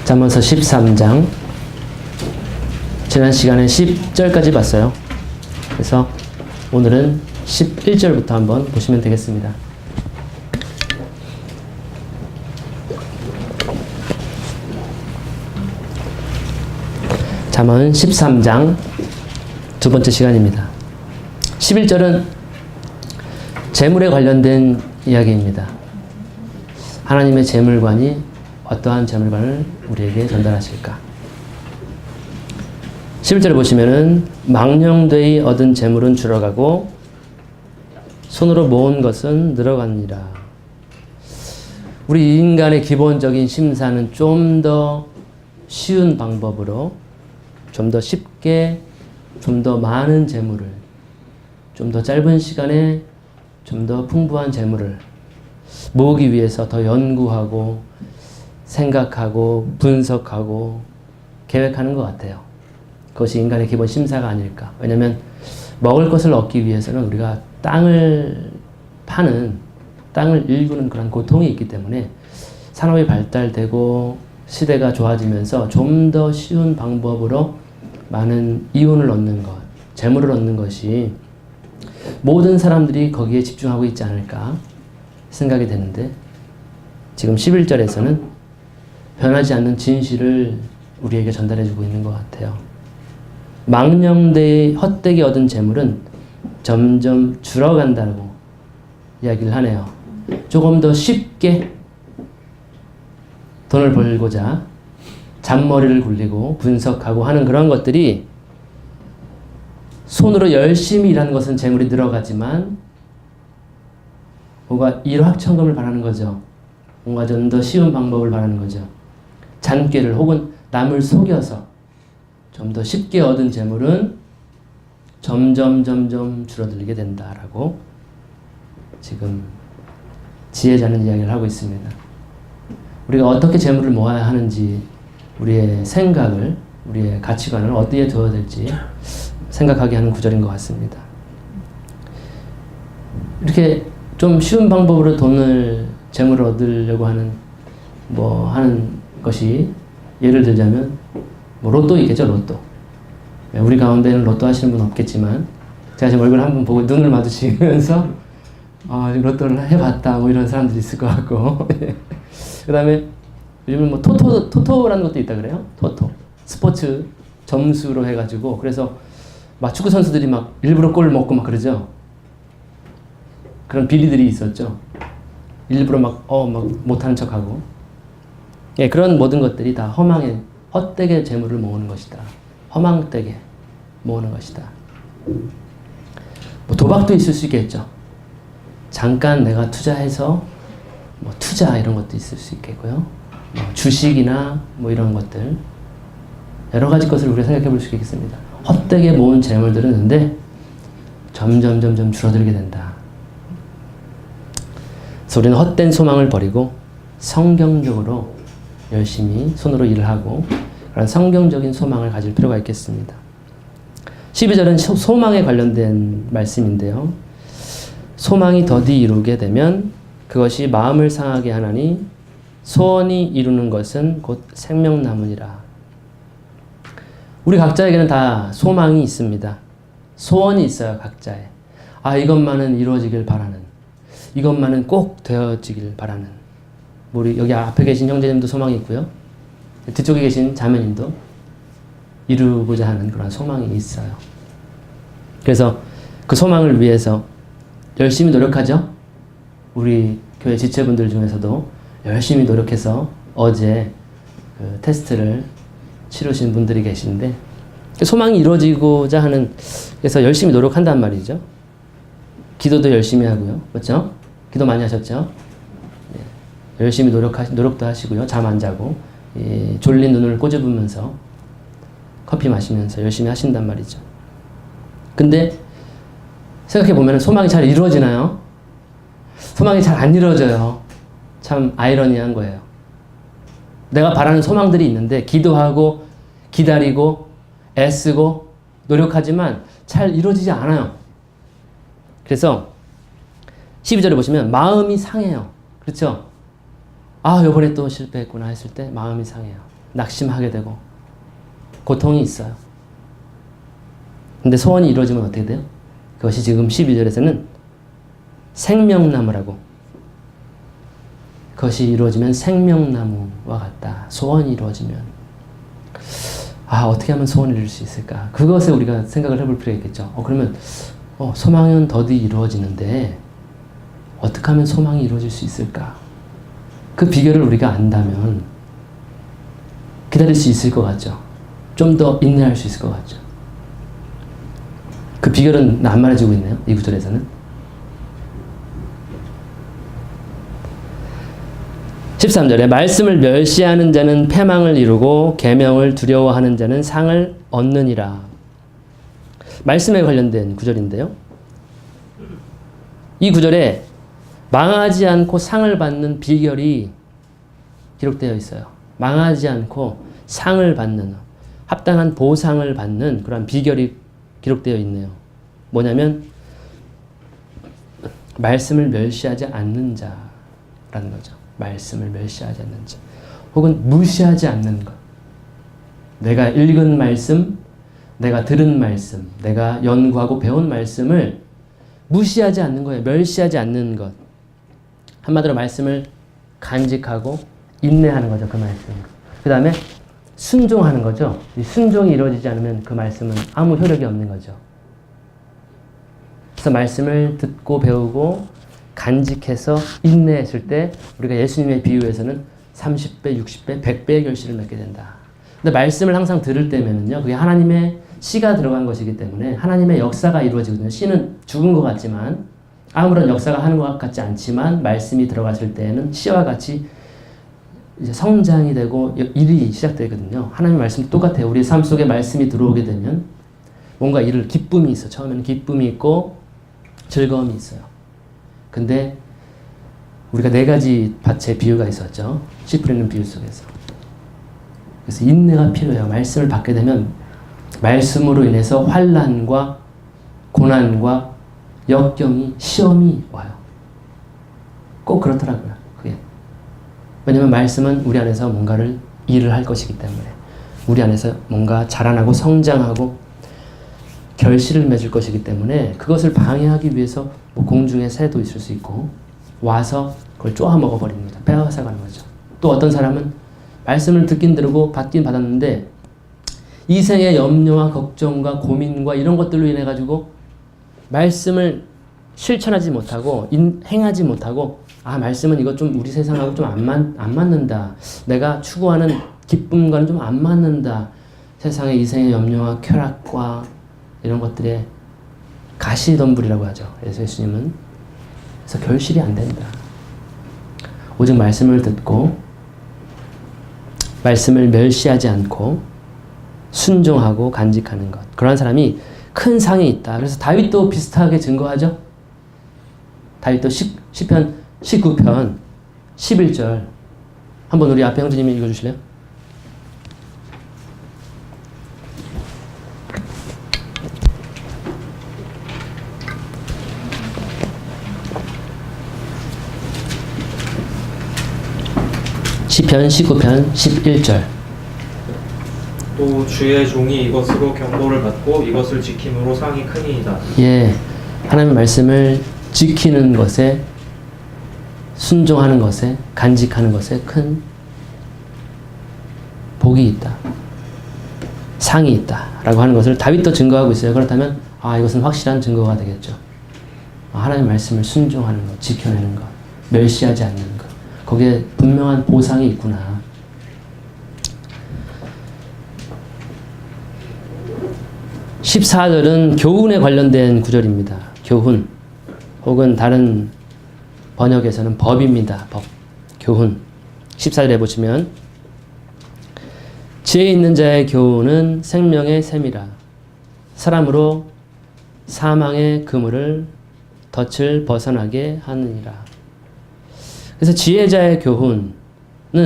잠언서 13장. 지난 시간에 10절까지 봤어요. 그래서 오늘은 11절부터 한번 보시면 되겠습니다. 잠언 13장 두 번째 시간입니다. 11절은 재물에 관련된 이야기입니다. 하나님의 재물관이 어떠한 재물관을 우리에게 전달하실까? 11절을 보시면은 망령되이 얻은 재물은 줄어가고 손으로 모은 것은 늘어가니라. 우리 인간의 기본적인 심사는 좀 더 쉬운 방법으로 좀 더 쉽게 좀 더 많은 재물을 좀 더 짧은 시간에 좀 더 풍부한 재물을 모으기 위해서 더 연구하고 생각하고 분석하고 계획하는 것 같아요. 그것이 인간의 기본 심사가 아닐까. 왜냐하면 먹을 것을 얻기 위해서는 우리가 땅을 파는, 땅을 일구는 그런 고통이 있기 때문에 산업이 발달되고 시대가 좋아지면서 좀 더 쉬운 방법으로 많은 이윤을 얻는 것, 재물을 얻는 것이 모든 사람들이 거기에 집중하고 있지 않을까 생각이 되는데, 지금 11절에서는 변하지 않는 진실을 우리에게 전달해주고 있는 것 같아요. 망령되이 헛되게 얻은 재물은 점점 줄어간다고 이야기를 하네요. 조금 더 쉽게 돈을 벌고자 잔머리를 굴리고 분석하고 하는 그런 것들이, 손으로 열심히 일하는 것은 재물이 늘어가지만 뭔가 일확천금을 바라는 거죠. 뭔가 좀 더 쉬운 방법을 바라는 거죠. 잔꾀를 혹은 남을 속여서 좀 더 쉽게 얻은 재물은 점점 줄어들게 된다라고 지금 지혜자는 이야기를 하고 있습니다. 우리가 어떻게 재물을 모아야 하는지, 우리의 생각을, 우리의 가치관을 어디에 두어야 될지 생각하게 하는 구절인 것 같습니다. 이렇게 좀 쉬운 방법으로 재물을 얻으려고 하는 것이, 예를 들자면 로또 있겠죠. 로또. 우리 가운데는 로또 하시는 분 없겠지만 제가 지금 얼굴 한번 보고 눈을 마주치면서 로또를 해봤다 이런 사람들이 있을 것 같고 그 다음에 요즘은 토토라는 것도 있다 그래요. 토토. 스포츠 점수로 해가지고, 그래서 막 축구 선수들이 막 일부러 골 먹고 막 그러죠. 그런 비리들이 있었죠. 일부러 막 못하는 척하고. 예, 그런 모든 것들이 다 헛되게 재물을 모으는 것이다. 허망되게 모으는 것이다. 도박도 있을 수 있겠죠. 잠깐 내가 투자해서 투자 이런 것도 있을 수 있겠고요. 주식이나 이런 것들, 여러 가지 것을 우리가 생각해 볼 수 있겠습니다. 헛되게 모은 재물들은 근데 점점 줄어들게 된다. 그래서 우리는 헛된 소망을 버리고 성경적으로 열심히 손으로 일을 하고 그런 성경적인 소망을 가질 필요가 있겠습니다. 12절은 소망에 관련된 말씀인데요. 소망이 더디 이루게 되면 그것이 마음을 상하게 하나니 소원이 이루는 것은 곧 생명나무니라. 우리 각자에게는 다 소망이 있습니다. 소원이 있어요. 각자에. 이것만은 이루어지길 바라는, 이것만은 꼭 되어지길 바라는. 우리 여기 앞에 계신 형제님도 소망이 있고요. 뒤쪽에 계신 자매님도 이루고자 하는 그런 소망이 있어요. 그래서 그 소망을 위해서 열심히 노력하죠. 우리 교회 지체분들 중에서도 열심히 노력해서 어제 그 테스트를 치르신 분들이 계신데, 소망이 이루어지고자 하는, 그래서 열심히 노력한단 말이죠. 기도도 열심히 하고요. 그렇죠? 기도 많이 하셨죠? 네. 열심히 노력도 하시고요. 잠 안 자고 졸린 눈을 꼬집으면서 커피 마시면서 열심히 하신단 말이죠. 근데 생각해 보면 소망이 잘 이루어지나요? 소망이 잘 안 이루어져요. 참 아이러니한 거예요. 내가 바라는 소망들이 있는데 기도하고 기다리고 애쓰고 노력하지만 잘 이루어지지 않아요. 그래서 12절에 보시면 마음이 상해요. 그렇죠? 요번에 또 실패했구나 했을 때 마음이 상해요. 낙심하게 되고 고통이 있어요. 근데 소원이 이루어지면 어떻게 돼요? 그것이 지금 12절에서는 생명나무라고, 그것이 이루어지면 생명나무와 같다. 소원이 이루어지면 어떻게 하면 소원을 이룰 수 있을까? 그것에 우리가 생각을 해볼 필요가 있겠죠. 그러면 소망은 더디 이루어지는데 어떻게 하면 소망이 이루어질 수 있을까? 그 비결을 우리가 안다면 기다릴 수 있을 것 같죠. 좀 더 인내할 수 있을 것 같죠. 그 비결은 안 말해주고 있네요. 이 구절에서는. 13절에 말씀을 멸시하는 자는 패망을 이루고 계명을 두려워하는 자는 상을 얻느니라. 말씀에 관련된 구절인데요. 이 구절에 망하지 않고 상을 받는 비결이 기록되어 있어요. 망하지 않고 상을 받는, 합당한 보상을 받는 그런 비결이 기록되어 있네요. 뭐냐면 말씀을 멸시하지 않는 자라는 거죠. 말씀을 멸시하지 않는 자. 혹은 무시하지 않는 것. 내가 읽은 말씀, 내가 들은 말씀, 내가 연구하고 배운 말씀을 무시하지 않는 거예요. 멸시하지 않는 것. 한마디로 말씀을 간직하고 인내하는 거죠. 그 말씀. 그 다음에 순종하는 거죠. 이 순종이 이루어지지 않으면 그 말씀은 아무 효력이 없는 거죠. 그래서 말씀을 듣고 배우고 간직해서 인내했을 때 우리가 예수님의 비유에서는 30배, 60배, 100배의 결실을 맺게 된다. 근데 말씀을 항상 들을 때면은요, 그게 하나님의 씨가 들어간 것이기 때문에 하나님의 역사가 이루어지거든요. 씨는 죽은 것 같지만, 아무런 역사가 하는 것 같지 않지만, 말씀이 들어갔을 때에는 씨와 같이 이제 성장이 되고 일이 시작되거든요. 하나님의 말씀이 똑같아요. 우리 삶 속에 말씀이 들어오게 되면 뭔가 기쁨이 있어. 처음에는 기쁨이 있고 즐거움이 있어요. 근데 우리가 4가지 밭의 비유가 있었죠. 씨 뿌리는 비유 속에서. 그래서 인내가 필요해요. 말씀을 받게 되면 말씀으로 인해서 환난과 고난과 역경이, 시험이 와요. 꼭 그렇더라고요. 그게. 왜냐면 말씀은 우리 안에서 뭔가를 일을 할 것이기 때문에, 우리 안에서 뭔가 자라나고 성장하고 결실을 맺을 것이기 때문에 그것을 방해하기 위해서 공중에 새도 있을 수 있고 와서 그걸 쪼아 먹어버립니다. 빼앗아가는 거죠. 또 어떤 사람은 말씀을 듣긴 들고 받긴 받았는데 이 생의 염려와 걱정과 고민과 이런 것들로 인해 가지고 말씀을 실천하지 못하고 행하지 못하고, 말씀은 이거 좀 우리 세상하고 좀 안 맞는다. 내가 추구하는 기쁨과는 좀 안 맞는다. 세상의 이 생의 염려와 쾌락과 이런 것들에 가시덤불이라고 하죠. 그래서 예수님은. 그래서 결실이 안 된다. 오직 말씀을 듣고 말씀을 멸시하지 않고 순종하고 간직하는 것. 그러한 사람이 큰 상이 있다. 그래서 다윗도 비슷하게 증거하죠. 다윗도 시편 19편 11절 한번 우리 앞에 형제님이 읽어주실래요? 시편 19편 11절. 또 주의 종이 이것으로 경고를 받고 이것을 지킴으로 상이 크니이다. 예, 하나님의 말씀을 지키는 것에, 순종하는 것에, 간직하는 것에 큰 복이 있다. 상이 있다. 라고 하는 것을 다윗도 증거하고 있어요. 그렇다면 이것은 확실한 증거가 되겠죠. 하나님의 말씀을 순종하는 것, 지켜내는 것, 멸시하지 않는 것. 거기에 분명한 보상이 있구나. (14절은) 교훈에 관련된 구절입니다. 교훈, 혹은 다른 번역에서는 법입니다. 법, 교훈. 14절에 보시면 지혜 있는 자의 교훈은 생명의 샘이라. 사람으로 사망의 그물을 덫을 벗어나게 하느니라. 그래서 지혜자의 교훈은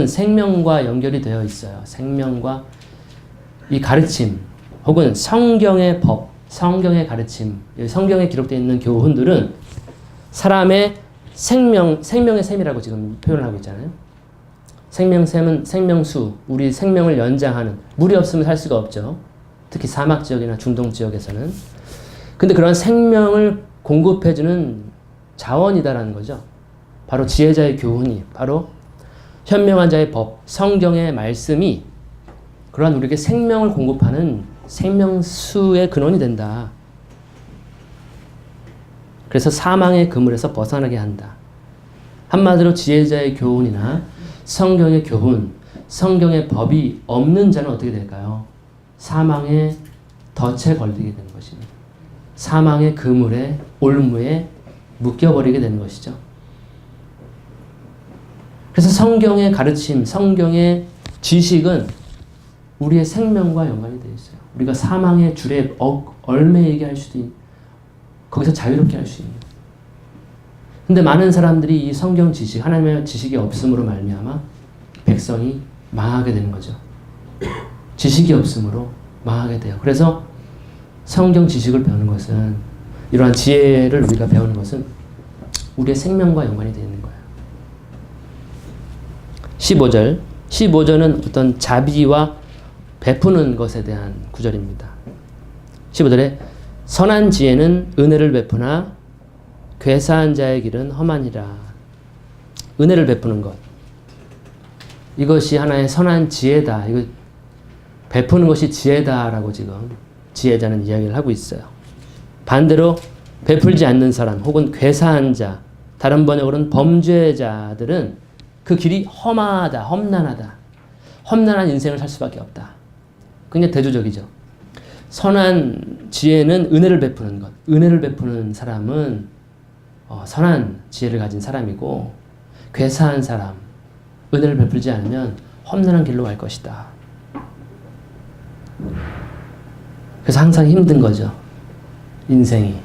생명과 연결이 되어 있어요. 생명과 이 가르침, 혹은 성경의 법, 성경의 가르침, 성경에 기록되어 있는 교훈들은 사람의 생명의 샘이라고 지금 표현을 하고 있잖아요. 생명샘은 생명수, 우리 생명을 연장하는, 물이 없으면 살 수가 없죠. 특히 사막 지역이나 중동 지역에서는. 근데 그런 생명을 공급해주는 자원이다라는 거죠. 바로 지혜자의 교훈이, 바로 현명한 자의 법, 성경의 말씀이 그러한 우리에게 생명을 공급하는 생명수의 근원이 된다. 그래서 사망의 그물에서 벗어나게 한다. 한마디로 지혜자의 교훈이나 성경의 교훈, 성경의 법이 없는 자는 어떻게 될까요? 사망의 덫에 걸리게 되는 것입니다. 사망의 그물에, 올무에 묶여버리게 되는 것이죠. 그래서 성경의 가르침, 성경의 지식은 우리의 생명과 연관이 되어 있어요. 우리가 사망의 줄에 얽매이게 할 수도 있는, 거기서 자유롭게 할 수 있는. 근데 많은 사람들이 이 성경 지식, 하나님의 지식이 없음으로 말미암아 백성이 망하게 되는 거죠. 지식이 없음으로 망하게 돼요. 그래서 성경 지식을 배우는 것은, 이러한 지혜를 우리가 배우는 것은 우리의 생명과 연관이 되어 있는 거예요. 15절. 15절은 어떤 자비와 베푸는 것에 대한 구절입니다. 15절에 선한 지혜는 은혜를 베푸나 괴사한 자의 길은 험하니라. 은혜를 베푸는 것. 이것이 하나의 선한 지혜다. 이거 베푸는 것이 지혜다라고 지금 지혜자는 이야기를 하고 있어요. 반대로 베풀지 않는 사람 혹은 괴사한 자, 다른 번역으로는 범죄자들은 그 길이 험하다, 험난하다. 험난한 인생을 살 수밖에 없다. 굉장히 대조적이죠. 선한 지혜는 은혜를 베푸는 것. 은혜를 베푸는 사람은 선한 지혜를 가진 사람이고, 괴사한 사람, 은혜를 베풀지 않으면 험난한 길로 갈 것이다. 그래서 항상 힘든 거죠. 인생이.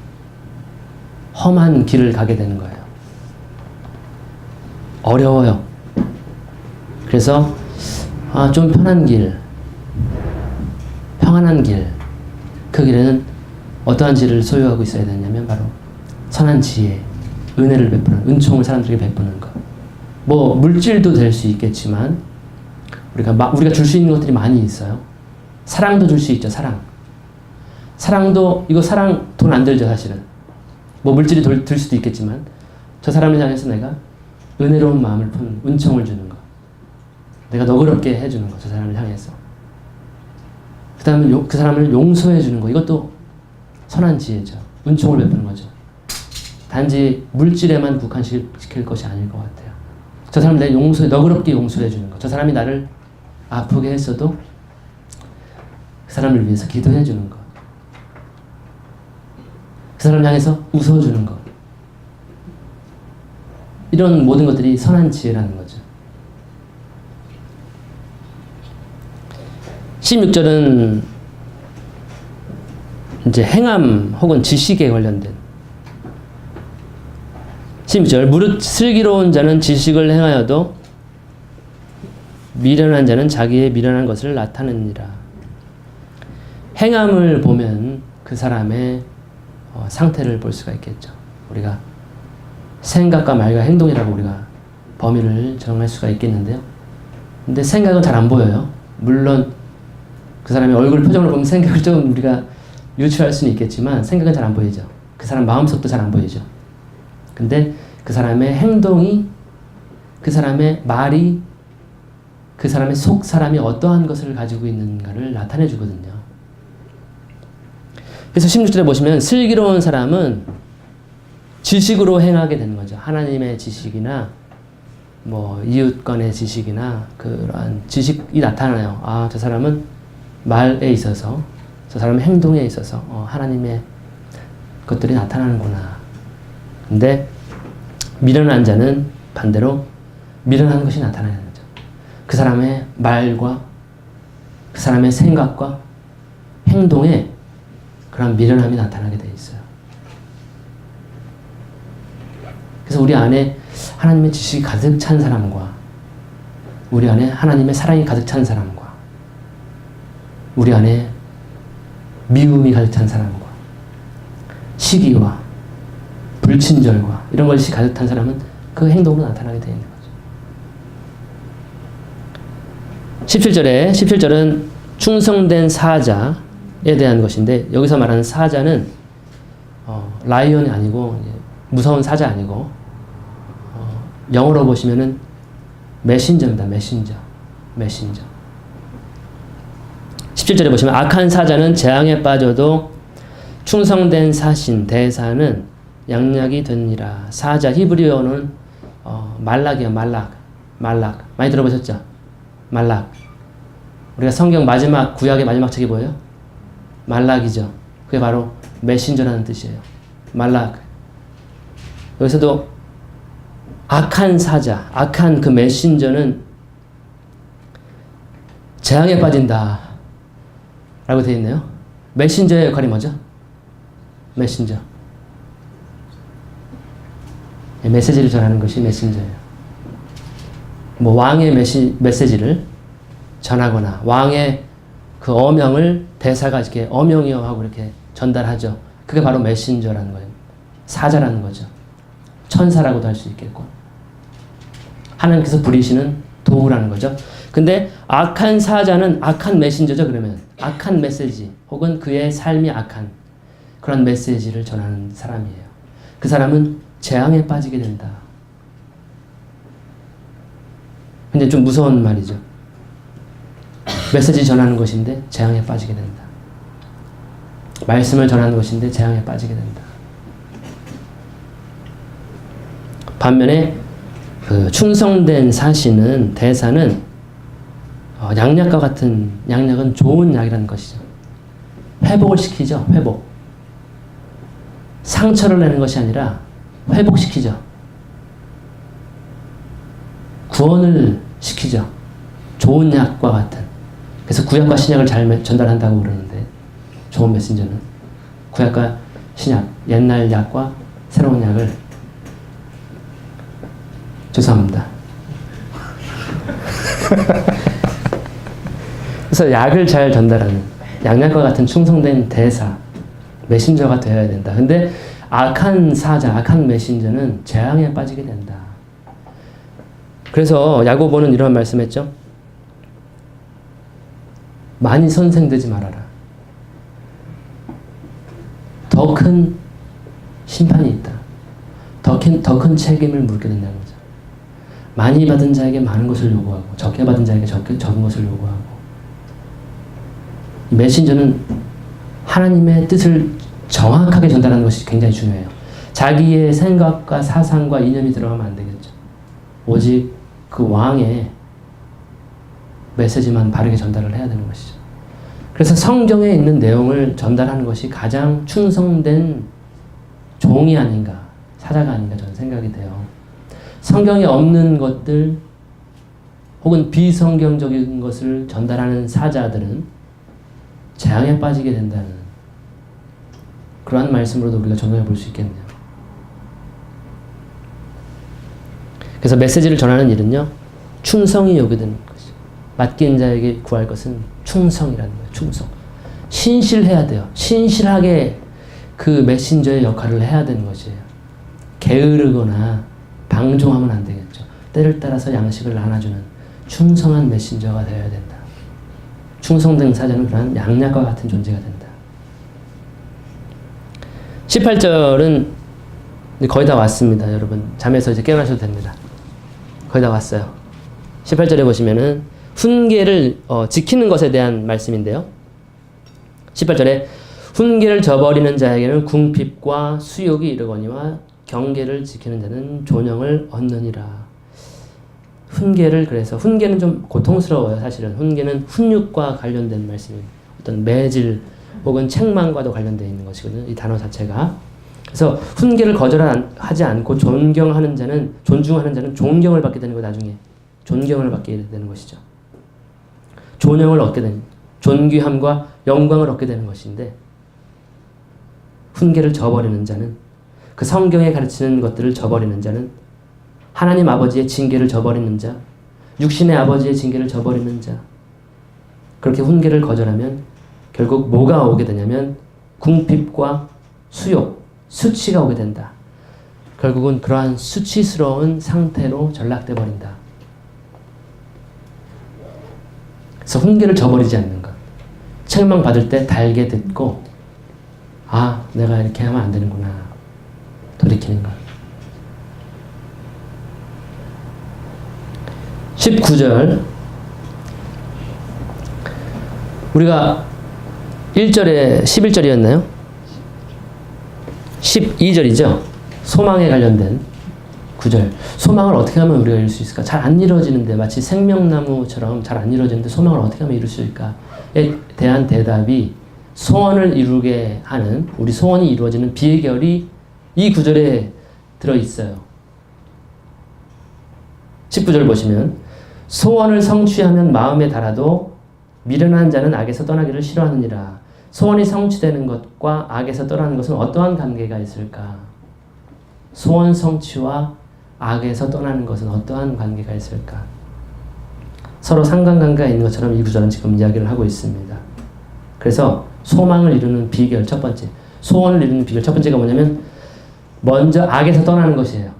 험한 길을 가게 되는 거예요. 어려워요. 그래서 좀 편한 길, 평안한 길, 그 길에는 어떠한 지혜를 소유하고 있어야 되냐면 바로 선한 지혜, 은혜를 베푸는, 은총을 사람들에게 베푸는 것. 뭐 물질도 될 수 있겠지만 우리가 줄 수 있는 것들이 많이 있어요. 사랑도 줄 수 있죠. 사랑도, 이거 사랑 돈 안 들죠, 사실은. 뭐 물질이 들 수도 있겠지만 저 사람을 향해서 내가 은혜로운 마음을 푼, 은총을 주는 것, 내가 너그럽게 해주는 것, 저 사람을 향해서. 그 다음에 그 사람을 용서해 주는 것, 이것도 선한 지혜죠. 은총을 베푸는 거죠. 단지 물질에만 국한시킬 것이 아닐 것 같아요. 저 사람 내가 너그럽게 용서해 주는 것, 저 사람이 나를 아프게 했어도 그 사람을 위해서 기도해 주는 것, 그 사람을 향해서 웃어주는 것, 이런 모든 것들이 선한 지혜라는 거죠. 16절은 이제 행함 혹은 지식에 관련된 16절. 무릇 슬기로운 자는 지식을 행하여도 미련한 자는 자기의 미련한 것을 나타내니라. 행함을 보면 그 사람의 상태를 볼 수가 있겠죠. 우리가 생각과 말과 행동이라고 우리가 범위를 정할 수가 있겠는데요. 근데 생각은 잘 안 보여요. 물론 그 사람의 얼굴 표정을 보면 생각을 좀 우리가 유추할 수는 있겠지만 생각은 잘 안 보이죠. 그 사람 마음속도 잘 안 보이죠. 근데 그 사람의 행동이, 그 사람의 말이, 그 사람의 속 사람이 어떠한 것을 가지고 있는가를 나타내 주거든요. 그래서 16절에 보시면 슬기로운 사람은 지식으로 행하게 되는 거죠. 하나님의 지식이나 뭐 이웃간의 지식이나 그러한 지식이 나타나요. 저 사람은 말에 있어서, 저 사람의 행동에 있어서 하나님의 것들이 나타나는구나. 근데 미련한 자는 반대로 미련한 것이 나타나는 거죠. 그 사람의 말과 그 사람의 생각과 행동에 그런 미련함이 나타나게 되어 있어요. 그래서 우리 안에 하나님의 지식이 가득 찬 사람과 우리 안에 하나님의 사랑이 가득 찬 사람과 우리 안에 미움이 가득 찬 사람과 시기와 불친절과 이런 것이 가득 찬 사람은 그 행동으로 나타나게 되어 있는 거죠. 17절은 충성된 사자에 대한 것인데 여기서 말하는 사자는 라이언이 아니고 무서운 사자 아니고 영어로 보시면은 메신저입니다. 메신저. 17절에 보시면 악한 사자는 재앙에 빠져도 충성된 사신 대사는 양약이 되니라. 사자 히브리어는 말락이에요. 말락. 많이 들어보셨죠? 말락. 우리가 성경 마지막 구약의 마지막 책이 뭐예요? 말락이죠. 그게 바로 메신저라는 뜻이에요. 말락. 여기서도 악한 사자, 악한 그 메신저는 재앙에 빠진다 라고 되어 있네요. 메신저의 역할이 뭐죠? 메신저. 메시지를 전하는 것이 메신저예요. 뭐 왕의 메시지를 전하거나 왕의 그 어명을 대사가 이렇게 어명이요 하고 이렇게 전달하죠. 그게 바로 메신저라는 거예요. 사자라는 거죠. 천사라고도 할 수 있겠고. 하나님께서 부리시는 도구라는 거죠. 근데 악한 사자는 악한 메신저죠. 그러면 악한 메시지 혹은 그의 삶이 악한 그런 메시지를 전하는 사람이에요. 그 사람은 재앙에 빠지게 된다. 근데 좀 무서운 말이죠. 메시지 전하는 것인데 재앙에 빠지게 된다. 말씀을 전하는 것인데 재앙에 빠지게 된다. 반면에 그 충성된 사신은 대사는 양약과 같은 양약은 좋은 약이라는 것이죠. 회복을 시키죠. 회복. 상처를 내는 것이 아니라 회복시키죠. 구원을 시키죠. 좋은 약과 같은. 그래서 구약과 신약을 잘 전달한다고 그러는데 좋은 메신저는 구약과 신약, 옛날 약과 새로운 약을 죄송합니다. 그래서 약을 잘 전달하는 양약과 같은 충성된 대사, 메신저가 되어야 된다. 근데 악한 사자, 악한 메신저는 재앙에 빠지게 된다. 그래서 야고보는 이런 말씀했죠. 많이 선생되지 말아라. 더 큰 심판이 있다. 더 큰 책임을 물게 된다는 거죠. 많이 받은 자에게 많은 것을 요구하고 적게 받은 자에게 적은 것을 요구하고 메신저는 하나님의 뜻을 정확하게 전달하는 것이 굉장히 중요해요. 자기의 생각과 사상과 이념이 들어가면 안 되겠죠. 오직 그 왕의 메시지만 바르게 전달을 해야 되는 것이죠. 그래서 성경에 있는 내용을 전달하는 것이 가장 충성된 종이 아닌가, 사자가 아닌가 저는 생각이 돼요. 성경에 없는 것들 혹은 비성경적인 것을 전달하는 사자들은 재앙에 빠지게 된다는 그러한 말씀으로도 우리가 적용해 볼 수 있겠네요. 그래서 메시지를 전하는 일은요, 충성이 요구되는 것이죠. 맡긴 자에게 구할 것은 충성이라는 거예요. 충성. 신실해야 돼요. 신실하게 그 메신저의 역할을 해야 되는 것이에요. 게으르거나 방종하면 안 되겠죠. 때를 따라서 양식을 나눠주는 충성한 메신저가 되어야 된다. 충성된 사자는 그러한 양약과 같은 존재가 된다. 18절은 거의 다 왔습니다. 여러분 잠에서 이제 깨어나셔도 됩니다. 거의 다 왔어요. 18절에 보시면은 훈계를 지키는 것에 대한 말씀인데요. 18절에 훈계를 저버리는 자에게는 궁핍과 수욕이 이르거니와 경계를 지키는 자는 존영을 얻느니라. 훈계를 그래서 훈계는 좀 고통스러워요. 사실은 훈계는 훈육과 관련된 말씀입니다. 어떤 매질 혹은 책망과도 관련되어 있는 것이거든요. 이 단어 자체가. 그래서 훈계를 거절하지 않고 존중하는 자는 존경을 받게 되는 거 나중에 존경을 받게 되는 것이죠. 존영을 얻게 되는 존귀함과 영광을 얻게 되는 것인데 훈계를 저버리는 자는 그 성경에 가르치는 것들을 저버리는 자는 하나님 아버지의 징계를 저버리는 자, 육신의 아버지의 징계를 저버리는 자, 그렇게 훈계를 거절하면 결국 뭐가 오게 되냐면 궁핍과 수욕, 수치가 오게 된다. 결국은 그러한 수치스러운 상태로 전락돼 버린다. 그래서 훈계를 저버리지 않는 것. 책망 받을 때 달게 듣고 아, 내가 이렇게 하면 안 되는구나. 돌이키는 것. 19절 우리가 1절에 11절이었나요? 12절이죠. 소망에 관련된 9절. 소망을 어떻게 하면 우리가 이룰 수 있을까? 잘 안 이루어지는데 마치 생명나무처럼 잘 안 이루어지는데 소망을 어떻게 하면 이룰 수 있을까에 대한 대답이 소원을 이루게 하는 우리 소원이 이루어지는 비결이 이 9절에 들어있어요. 19절 보시면 소원을 성취하면 마음에 달아도 미련한 자는 악에서 떠나기를 싫어하느니라. 소원이 성취되는 것과 악에서 떠나는 것은 어떠한 관계가 있을까? 소원 성취와 악에서 떠나는 것은 어떠한 관계가 있을까? 서로 상관관계가 있는 것처럼 이 구절은 지금 이야기를 하고 있습니다. 그래서 소망을 이루는 비결 첫 번째, 소원을 이루는 비결 첫 번째가 뭐냐면 먼저 악에서 떠나는 것이에요.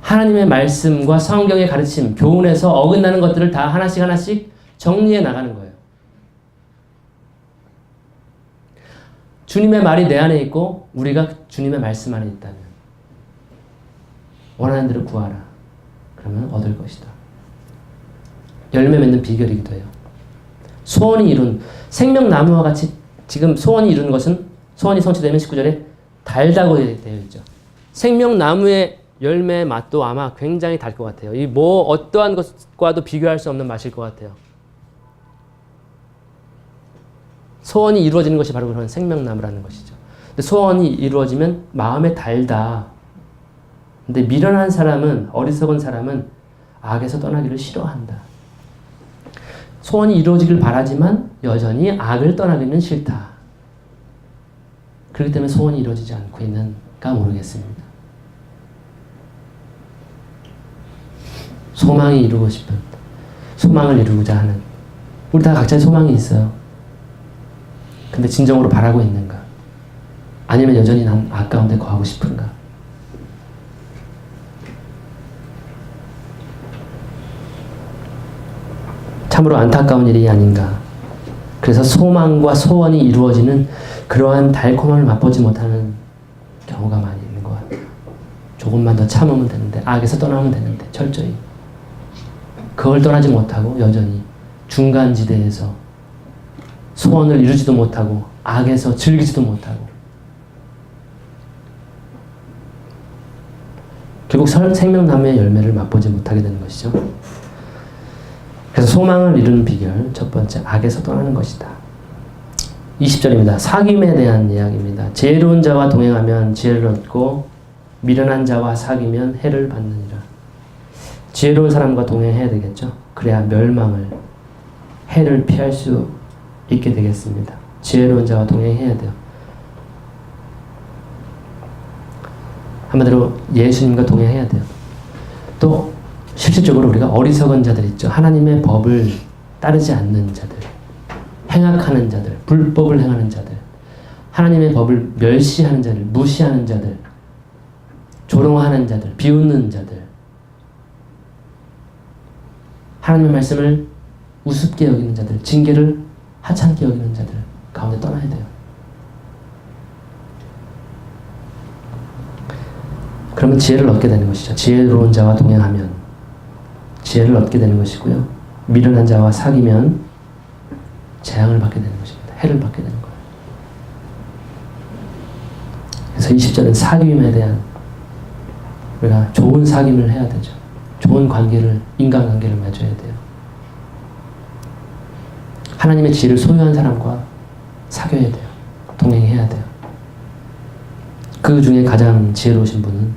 하나님의 말씀과 성경의 가르침, 교훈에서 어긋나는 것들을 다 하나씩 하나씩 정리해 나가는 거예요. 주님의 말이 내 안에 있고 우리가 주님의 말씀 안에 있다면 원하는 대로 구하라. 그러면 얻을 것이다. 열매 맺는 비결이기도 해요. 소원이 이룬 생명나무와 같이 지금 소원이 이루는 것은 소원이 성취되면 19절에 달다고 되어 있죠. 생명나무의 열매의 맛도 아마 굉장히 달 것 같아요. 이 뭐 어떠한 것과도 비교할 수 없는 맛일 것 같아요. 소원이 이루어지는 것이 바로 그런 생명나무라는 것이죠. 근데 소원이 이루어지면 마음에 달다. 근데 미련한 사람은, 어리석은 사람은 악에서 떠나기를 싫어한다. 소원이 이루어지길 바라지만 여전히 악을 떠나기는 싫다. 그렇기 때문에 소원이 이루어지지 않고 있는가 모르겠습니다. 소망이 이루고 싶은, 소망을 이루고자 하는, 우리 다 각자의 소망이 있어요. 근데 진정으로 바라고 있는가? 아니면 여전히 난 악 가운데 거하고 싶은가? 참으로 안타까운 일이 아닌가? 그래서 소망과 소원이 이루어지는 그러한 달콤함을 맛보지 못하는 경우가 많이 있는 것 같아요. 조금만 더 참으면 되는데, 악에서 떠나면 되는데, 철저히. 그걸 떠나지 못하고 여전히 중간지대에서 소원을 이루지도 못하고 악에서 즐기지도 못하고 결국 생명나무의 열매를 맛보지 못하게 되는 것이죠. 그래서 소망을 이루는 비결 첫 번째, 악에서 떠나는 것이다. 20절입니다. 사귐에 대한 이야기입니다. 지혜로운 자와 동행하면 지혜를 얻고 미련한 자와 사귀면 해를 받느니라. 지혜로운 사람과 동행해야 되겠죠. 그래야 멸망을, 해를 피할 수 있게 되겠습니다. 지혜로운 자와 동행해야 돼요. 한마디로 예수님과 동행해야 돼요. 또 실질적으로 우리가 어리석은 자들 있죠. 하나님의 법을 따르지 않는 자들, 행악하는 자들, 불법을 행하는 자들, 하나님의 법을 멸시하는 자들, 무시하는 자들, 조롱하는 자들, 비웃는 자들, 하나님의 말씀을 우습게 여기는 자들, 징계를 하찮게 여기는 자들 가운데 떠나야 돼요. 그러면 지혜를 얻게 되는 것이죠. 지혜로운 자와 동행하면 지혜를 얻게 되는 것이고요. 미련한 자와 사귀면 재앙을 받게 되는 것입니다. 해를 받게 되는 거예요. 그래서 20절은 사귐에 대한, 우리가 좋은 사귐을 해야 되죠. 좋은 관계를, 인간관계를 맺어야 돼요. 하나님의 지혜를 소유한 사람과 사귀어야 돼요. 동행해야 돼요. 그 중에 가장 지혜로우신 분은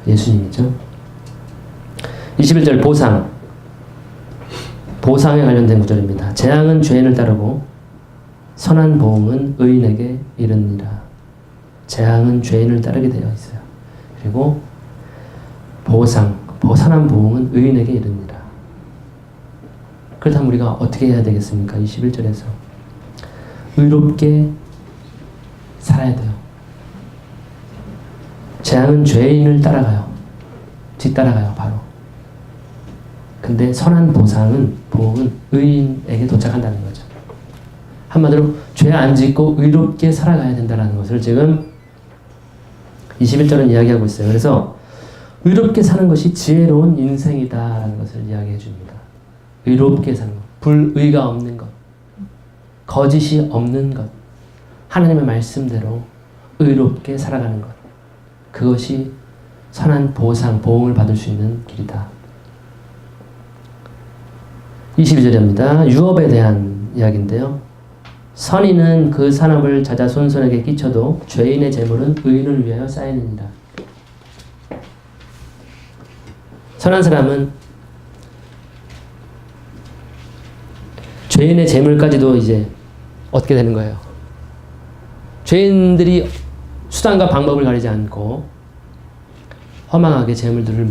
예수님이죠. 21절 보상. 보상에 관련된 구절입니다. 재앙은 죄인을 따르고 선한 보응은 의인에게 이르니라. 재앙은 죄인을 따르게 되어 있어요. 그리고 보상, 선한 보응은 의인에게 이르니라. 그렇다면 우리가 어떻게 해야 되겠습니까? 21절에서 의롭게 살아야 돼요. 재앙은 죄인을 따라가요. 뒤따라가요. 바로 근데 선한 보응은 의인에게 도착한다는 거죠. 한마디로 죄 안 짓고 의롭게 살아가야 된다는 것을 지금 21절은 이야기하고 있어요. 그래서 의롭게 사는 것이 지혜로운 인생이다라는 것을 이야기해 줍니다. 의롭게 사는 것, 불의가 없는 것, 거짓이 없는 것, 하나님의 말씀대로 의롭게 살아가는 것, 그것이 선한 보응을 받을 수 있는 길이다. 22절입니다. 유업에 대한 이야기인데요. 선인은 그 산업을 자자손손에게 끼쳐도 죄인의 재물은 의인을 위하여 쌓이느니라. 선한 사람은 죄인의 재물까지도 이제 얻게 되는 거예요. 죄인들이 수단과 방법을 가리지 않고 허망하게 재물들을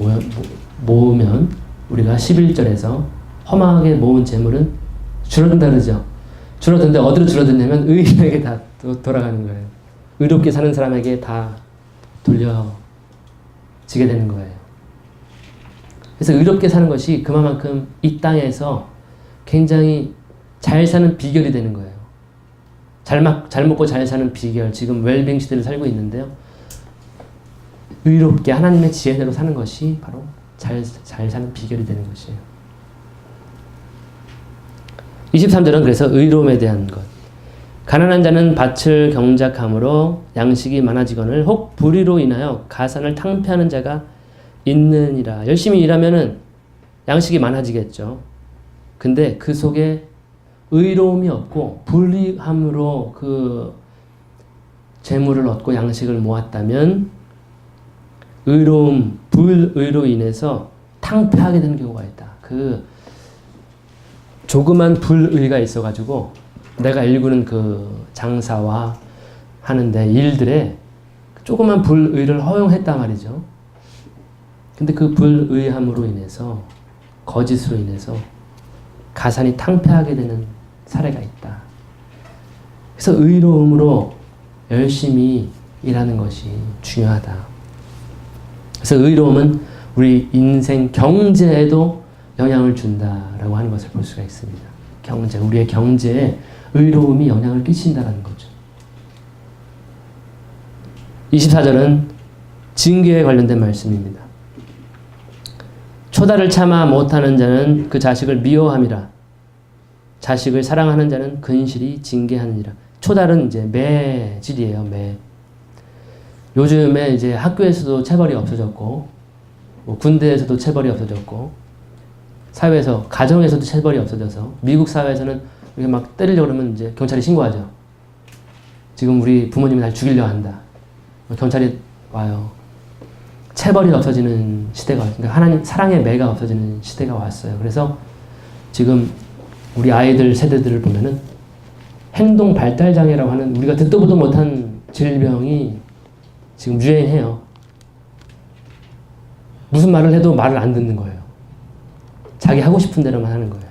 모으면 우리가 11절에서 허망하게 모은 재물은 줄어든다 그러죠. 줄어드는데 어디로 줄어드냐면 의인에게 다 돌아가는 거예요. 의롭게 사는 사람에게 다 돌려지게 되는 거예요. 그래서 의롭게 사는 것이 그만큼 이 땅에서 굉장히 잘 사는 비결이 되는 거예요. 잘 먹고 잘 사는 비결, 지금 웰빙 시대를 살고 있는데요. 의롭게 하나님의 지혜대로 사는 것이 바로 잘 사는 비결이 되는 것이에요. 23절은 그래서 의로움에 대한 것. 가난한 자는 밭을 경작함으로 양식이 많아지거늘 혹 불의로 인하여 가산을 탕폐하는 자가 있느니라. 열심히 일하면은 양식이 많아지겠죠. 근데 그 속에 의로움이 없고 불의함으로 그 재물을 얻고 양식을 모았다면 불의로 인해서 탕폐하게 되는 경우가 있다. 그 조그만 불의가 있어가지고 내가 일구는 그 장사와 하는데 일들에 조그만 불의를 허용했단 말이죠. 근데 그 불의함으로 인해서 거짓으로 인해서 가산이 탕폐하게 되는 사례가 있다. 그래서 의로움으로 열심히 일하는 것이 중요하다. 그래서 의로움은 우리 인생 경제에도 영향을 준다라고 하는 것을 볼 수가 있습니다. 우리의 경제에 의로움이 영향을 끼친다는 거죠. 24절은 징계에 관련된 말씀입니다. 초다를 참아 못하는 자는 그 자식을 미워함이라. 자식을 사랑하는 자는 근실이 징계하느니라. 초달은 이제 매질이에요. 매. 요즘에 이제 학교에서도 체벌이 없어졌고, 군대에서도 체벌이 없어졌고, 사회에서 가정에서도 체벌이 없어져서 미국 사회에서는 이렇게 막 때리려고 그러면 이제 경찰이 신고하죠. 지금 우리 부모님이 날 죽이려 한다. 경찰이 와요. 체벌이 없어지는 시대가, 그러니까 하나님 사랑의 매가 없어지는 시대가 왔어요. 그래서 지금 우리 아이들 세대들을 보면은 행동 발달 장애라고 하는 우리가 듣도 보도 못한 질병이 지금 유행해요. 무슨 말을 해도 말을 안 듣는 거예요. 자기 하고 싶은 대로만 하는 거예요.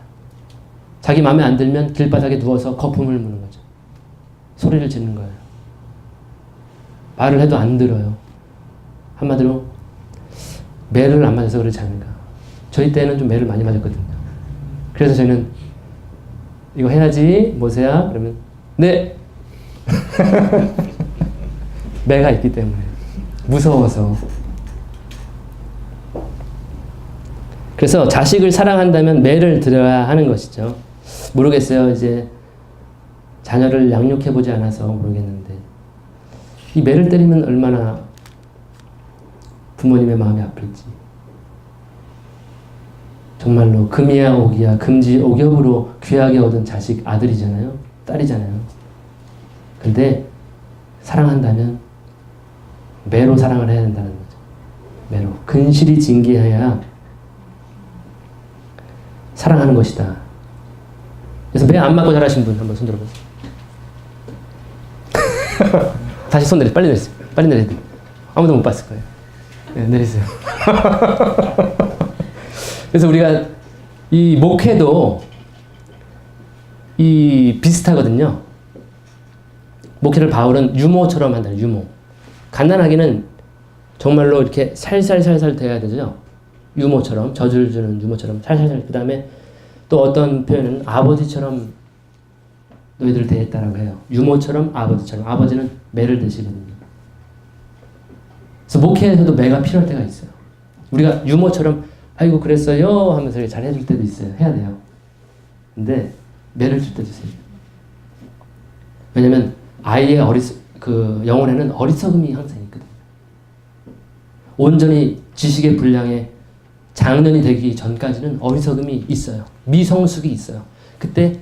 자기 마음에 안 들면 길바닥에 누워서 거품을 무는 거죠. 소리를 지르는 거예요. 말을 해도 안 들어요. 한마디로 매를 안 맞아서 그렇지 않은가. 저희 때는 좀 매를 많이 맞았거든요. 그래서 저희는 이거 해야지, 모세야? 그러면 네! 매가 있기 때문에. 무서워서. 그래서 자식을 사랑한다면 매를 들여야 하는 것이죠. 모르겠어요. 이제 자녀를 양육해보지 않아서 모르겠는데 이 매를 때리면 얼마나 부모님의 마음이 아플지. 정말로 금이야 옥이야 금지 옥엽으로 귀하게 얻은 자식 아들이잖아요. 딸이잖아요. 근데 사랑한다면 매로 사랑을 해야 된다는 거죠. 매로. 근실이 징계해야 사랑하는 것이다. 그래서 매 안 맞고 자라신 분 한번 손 들어보세요. 다시 손 내리세요. 빨리 내리세요. 빨리 내리세요. 아무도 못 봤을 거예요. 네, 내리세요. 그래서 우리가 이 목회도 이 비슷하거든요. 목회를 바울은 유모처럼 한다. 유모. 간단하게는 정말로 이렇게 살살살살 돼야 되죠. 유모처럼, 젖을 주는 유모처럼 살살살. 그 다음에 또 어떤 표현은 아버지처럼 너희들을 대했다라고 해요. 유모처럼 아버지처럼. 아버지는 매를 드시거든요. 그래서 목회에서도 매가 필요할 때가 있어요. 우리가 유모처럼 아이고 그랬어요 하면서 잘 해줄 때도 있어요. 해야 돼요. 근데 매를 줄 때도 있어요. 왜냐면 아이의 그 영혼에는 어리석음이 항상 있거든요. 온전히 지식의 분량에 장년이 되기 전까지는 어리석음이 있어요. 미성숙이 있어요. 그때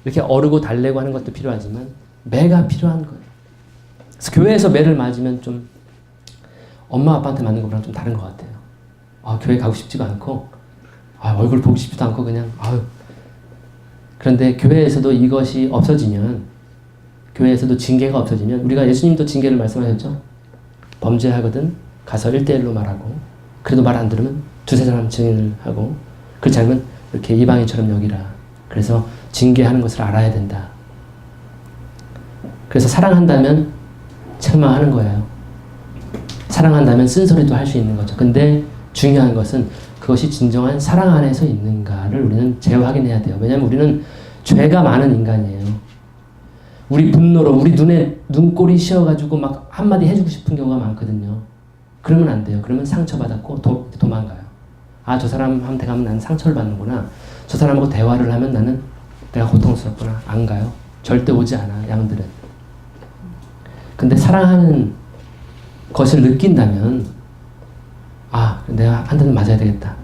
이렇게 어르고 달래고 하는 것도 필요하지만 매가 필요한 거예요. 그래서 교회에서 매를 맞으면 좀 엄마 아빠한테 맞는 것보다는 좀 다른 것 같아요. 교회 가고 싶지가 않고 얼굴 보고 싶지도 않고 그냥 그런데 교회에서도 이것이 없어지면, 교회에서도 징계가 없어지면, 우리가 예수님도 징계를 말씀하셨죠. 범죄하거든 가서 1대1로 말하고, 그래도 말 안 들으면 두세 사람 증인을 하고, 그렇지 않으면 이렇게 이방인처럼 여기라. 그래서 징계하는 것을 알아야 된다. 그래서 사랑한다면 책망하는 거예요. 사랑한다면 쓴소리도 할 수 있는 거죠. 근데 중요한 것은 그것이 진정한 사랑 안에서 있는가를 우리는 재확인해야 돼요. 왜냐하면 우리는 죄가 많은 인간이에요. 우리 분노로 우리 눈에 눈꼴이 씌어가지고 막 한마디 해주고 싶은 경우가 많거든요. 그러면 안 돼요. 그러면 상처받았고 도망가요. 저 사람한테 가면 나는 상처를 받는구나. 저 사람하고 대화를 하면 나는 내가 고통스럽구나. 안 가요. 절대 오지 않아, 양들은. 근데 사랑하는 것을 느낀다면 내가 한 대는 맞아야 되겠다.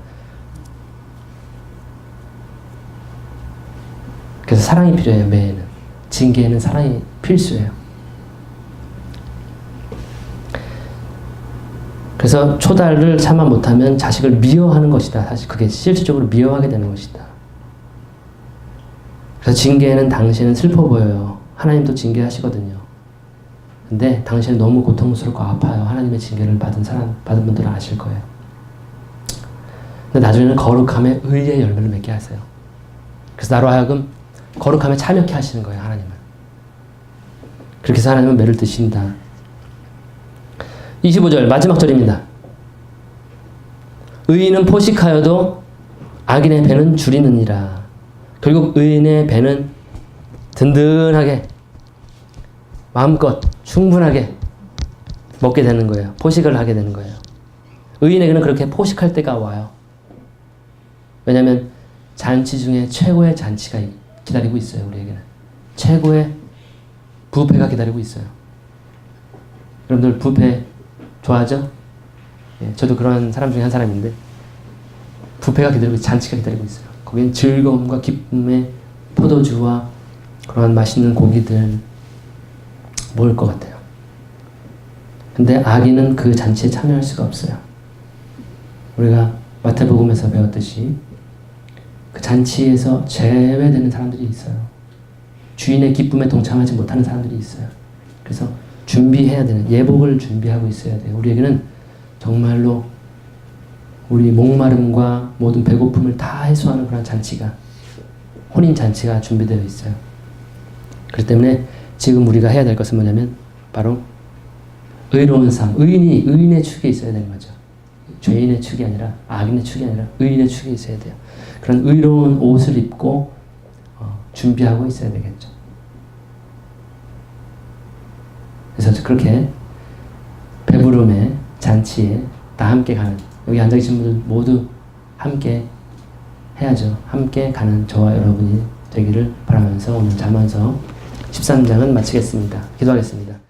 그래서 사랑이 필요해요. 매에는. 징계에는 사랑이 필수예요. 그래서 초달을 참아 못하면 자식을 미워하는 것이다. 사실 그게 실질적으로 미워하게 되는 것이다. 그래서 징계에는 당신은 슬퍼 보여요. 하나님도 징계하시거든요. 근데 당신은 너무 고통스럽고 아파요. 하나님의 징계를 받은 분들은 아실 거예요. 근데 나중에는 거룩함의 의의 열매를 맺게 하세요. 그래서 나로 하여금 거룩함에 참여케 하시는 거예요. 하나님은. 그렇게 해서 하나님은 매를 드신다. 25절 마지막 절입니다. 의인은 포식하여도 악인의 배는 줄이느니라. 결국 의인의 배는 든든하게 마음껏 충분하게 먹게 되는 거예요. 포식을 하게 되는 거예요. 의인에게는 그렇게 포식할 때가 와요. 왜냐하면 잔치 중에 최고의 잔치가 기다리고 있어요. 우리에게는 최고의 뷔페가 기다리고 있어요. 여러분들 뷔페 좋아하죠? 저도 그런 사람 중에 한 사람인데 뷔페가 기다리고 잔치가 기다리고 있어요. 거기는 즐거움과 기쁨의 포도주와 그런 맛있는 고기들 먹을 것 같아요. 근데 악인은 그 잔치에 참여할 수가 없어요. 우리가 마태복음에서 배웠듯이 그 잔치에서 제외되는 사람들이 있어요. 주인의 기쁨에 동참하지 못하는 사람들이 있어요. 그래서 준비해야 되는, 예복을 준비하고 있어야 돼요. 우리에게는 정말로 우리 목마름과 모든 배고픔을 다 해소하는 그런 잔치가, 혼인 잔치가 준비되어 있어요. 그렇기 때문에 지금 우리가 해야 될 것은 뭐냐면 바로 의로운 삶, 의인의 축에 있어야 되는 거죠. 죄인의 축이 아니라, 악인의 축이 아니라 의인의 축에 있어야 돼요. 그런 의로운 옷을 입고 준비하고 있어야 되겠죠. 그래서 그렇게 배부름의 잔치에 다 함께 가는, 여기 앉아 계신 분들 모두 함께 해야죠. 함께 가는 저와 여러분이 되기를 바라면서 오늘 잠언서 13장은 마치겠습니다. 기도하겠습니다.